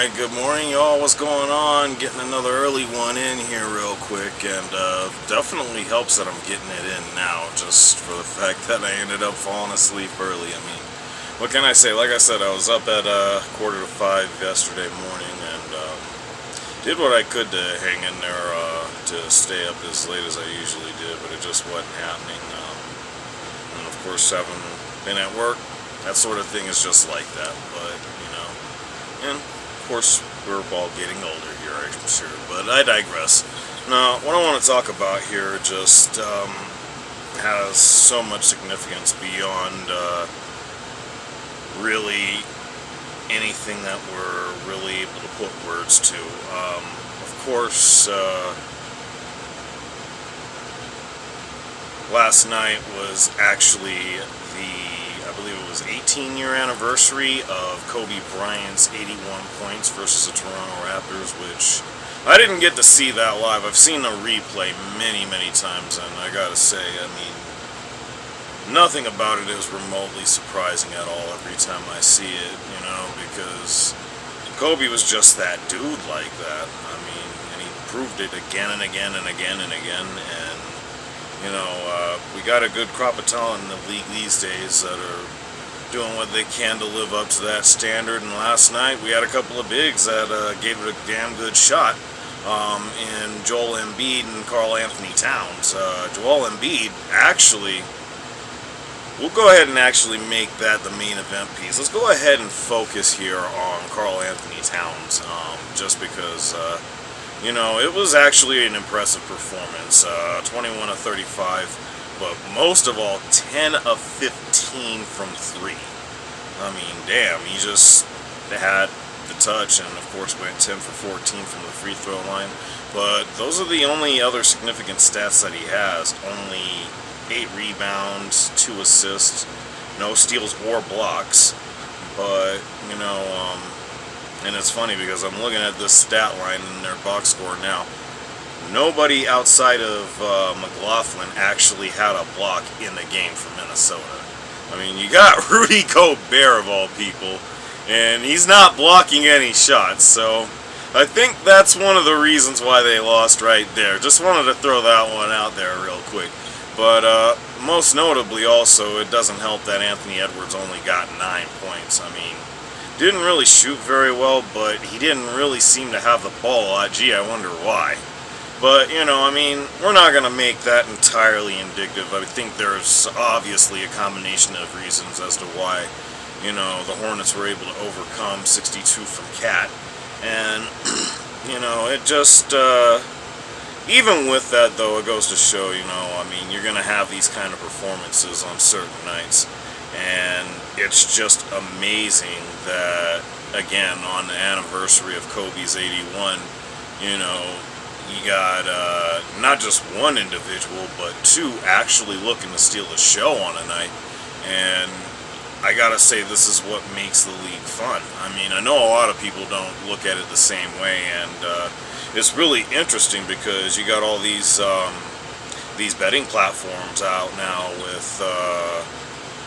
Alright, good morning y'all, what's going on? Getting another early one in here real quick, and definitely helps that I'm getting it in now, just for the fact that I ended up falling asleep early. I mean, what can I say? Like I said, I was up at 4:45 yesterday morning, and did what I could to hang in there to stay up as late as I usually did, but it just wasn't happening. And of course, having been at work, that sort of thing is just like that, but, you know, and of course, we're all getting older here, I'm sure, but I digress. Now, what I want to talk about here just has so much significance beyond really anything that we're really able to put words to. Of course, last night was actually I believe it was 18-year anniversary of Kobe Bryant's 81 points versus the Toronto Raptors, which I didn't get to see that live. I've seen the replay many, many times, and I gotta say, I mean, nothing about it is remotely surprising at all every time I see it, you know, because Kobe was just that dude like that. I mean, and he proved it again and again and again and again, and you know, we got a good crop of talent in the league these days that are doing what they can to live up to that standard. And last night we had a couple of bigs that gave it a damn good shot in Joel Embiid and Karl Anthony Towns. Joel Embiid, actually, we'll go ahead and actually make that the main event piece. Let's go ahead and focus here on Karl Anthony Towns, just because you know, it was actually an impressive performance. 21 of 35, but most of all, 10 of 15 from 3. I mean, damn, he just had the touch, and of course went 10 for 14 from the free throw line. But those are the only other significant stats that he has. Only 8 rebounds, 2 assists, no steals or blocks. But, you know, and it's funny because I'm looking at this stat line in their box score now. Nobody outside of McLaughlin actually had a block in the game for Minnesota. I mean, you got Rudy Gobert of all people, and he's not blocking any shots. So I think that's one of the reasons why they lost right there. Just wanted to throw that one out there real quick. But most notably also, it doesn't help that Anthony Edwards only got 9 points. I mean, didn't really shoot very well, but he didn't really seem to have the ball a lot. Gee, I wonder why. But, you know, I mean, we're not going to make that entirely indicative. I think there's obviously a combination of reasons as to why, you know, the Hornets were able to overcome 62 from KAT. And, you know, it just, even with that, though, it goes to show, you know, I mean, you're going to have these kind of performances on certain nights. And it's just amazing that, again, on the anniversary of Kobe's 81, you know, you got not just one individual, but 2 actually looking to steal the show on a night. And I gotta say, this is what makes the league fun. I mean, I know a lot of people don't look at it the same way, and it's really interesting because you got all these betting platforms out now with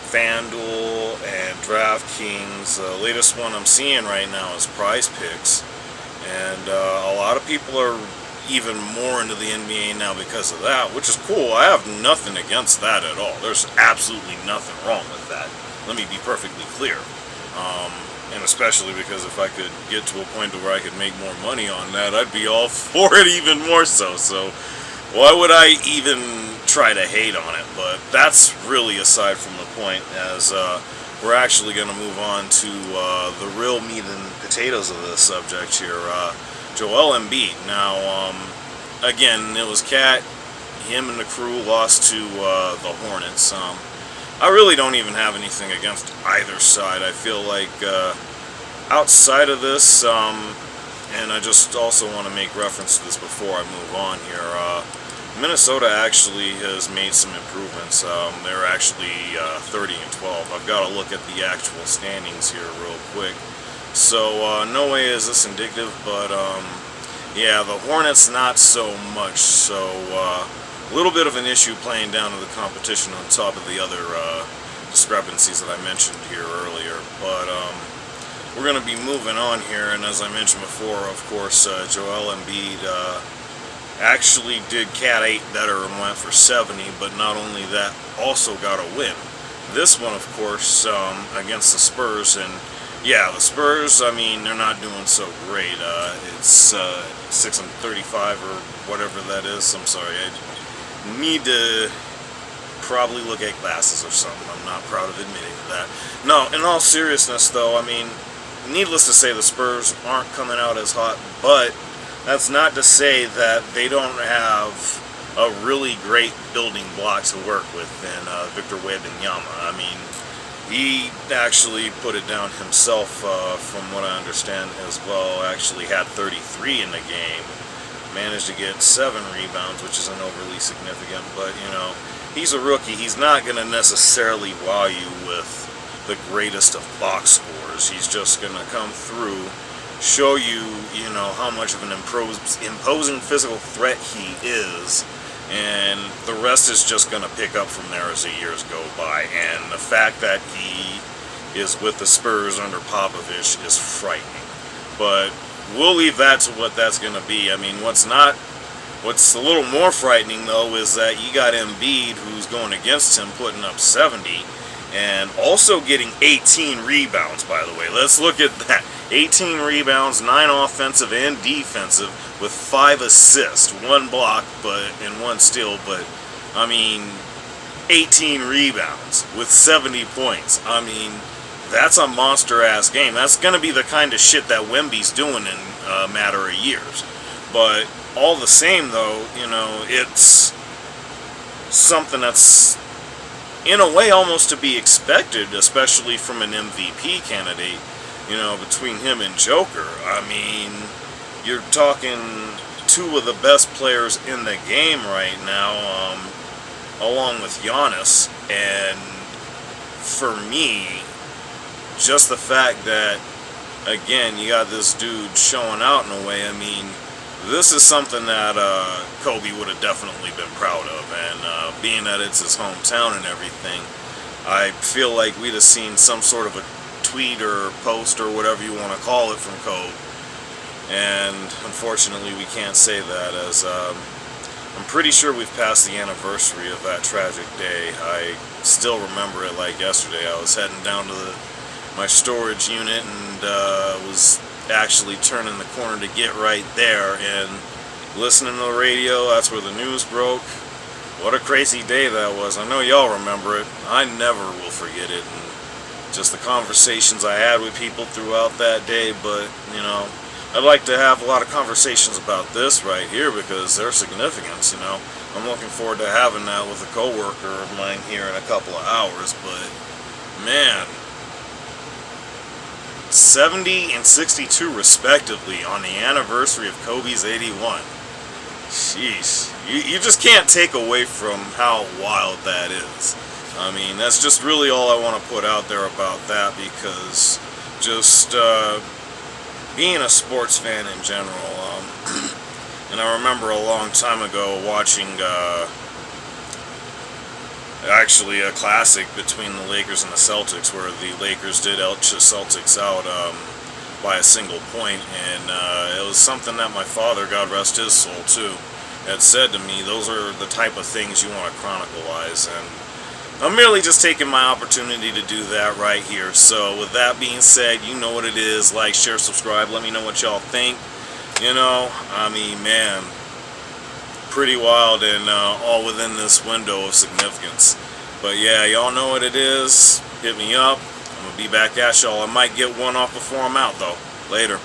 FanDuel and DraftKings. The latest one I'm seeing right now is Prize Picks, and a lot of people are even more into the NBA now because of that, which is cool. I have nothing against that at all. There's absolutely nothing wrong with that. Let me be perfectly clear. And especially because if I could get to a point where I could make more money on that, I'd be all for it even more so. So why would I even try to hate on it? But that's really aside from the point, as we're actually going to move on to the real meat and potatoes of this subject here. Joel Embiid. Now, again, it was KAT. Him and the crew lost to the Hornets. I really don't even have anything against either side. I feel like outside of this, and I just also want to make reference to this before I move on here, Minnesota actually has made some improvements. They're actually 30 and 12. I've got to look at the actual standings here real quick. So no way is this indicative, but yeah, the Hornets not so much. So a little bit of an issue playing down to the competition on top of the other discrepancies that I mentioned here earlier. But we're going to be moving on here, and as I mentioned before, of course, Joel Embiid actually did Cat 8 better and went for 70, but not only that, also got a win. This one, of course, against the Spurs, and yeah, the Spurs, I mean, they're not doing so great. It's 6-35 or whatever that is. I'm sorry, I need to probably look at glasses or something. I'm not proud of admitting that. No, in all seriousness, though, I mean, needless to say, the Spurs aren't coming out as hot, but that's not to say that they don't have a really great building block to work with in Victor Wembanyama. I mean, he actually put it down himself, from what I understand as well. Actually had 33 in the game, managed to get 7 rebounds, which isn't overly significant, but, you know, he's a rookie. He's not going to necessarily wow you with the greatest of box scores. He's just going to come through, show you, you know, how much of an imposing physical threat he is, and the rest is just going to pick up from there as the years go by. And the fact that he is with the Spurs under Popovich is frightening. But we'll leave that to what that's going to be. I mean, what's a little more frightening, though, is that you got Embiid, who's going against him, putting up 70, and also getting 18 rebounds, by the way. Let's look at that. 18 rebounds, 9 offensive and defensive, with 5 assists, 1 block and 1 steal, but, I mean, 18 rebounds with 70 points. I mean, that's a monster-ass game. That's going to be the kind of shit that Wemby's doing in a matter of years. But all the same, though, you know, it's something that's, in a way, almost to be expected, especially from an MVP candidate, you know, between him and Joker. I mean, you're talking 2 of the best players in the game right now, along with Giannis, and for me, just the fact that, again, you got this dude showing out in a way, I mean, this is something that Kobe would have definitely been proud of, and being that it's his hometown and everything, I feel like we'd have seen some sort of a tweet or post or whatever you want to call it from Kobe, and unfortunately we can't say that, as I'm pretty sure we've passed the anniversary of that tragic day. I still remember it like yesterday. I was heading down to my storage unit and was actually turning the corner to get right there and listening to the radio. That's where the news broke. What a crazy day that was. I know y'all remember it. I never will forget it, and just the conversations I had with people throughout that day. But, you know, I'd like to have a lot of conversations about this right here because their significance, you know. I'm looking forward to having that with a coworker of mine here in a couple of hours. But, man, 70 and 62 respectively on the anniversary of Kobe's 81. Sheesh. You just can't take away from how wild that is. I mean, that's just really all I want to put out there about that, because just being a sports fan in general, and I remember a long time ago watching actually a classic between the Lakers and the Celtics, where the Lakers did elch the Celtics out by a single point, and it was something that my father, God rest his soul too, had said to me. Those are the type of things you want to chronicleize, and I'm merely just taking my opportunity to do that right here. So with that being said, you know what it is. Like, share, subscribe. Let me know what y'all think. You know, I mean, man, pretty wild, and all within this window of significance. But yeah, y'all know what it is. Hit me up. I'm going to be back at y'all. I might get one off before I'm out, though. Later.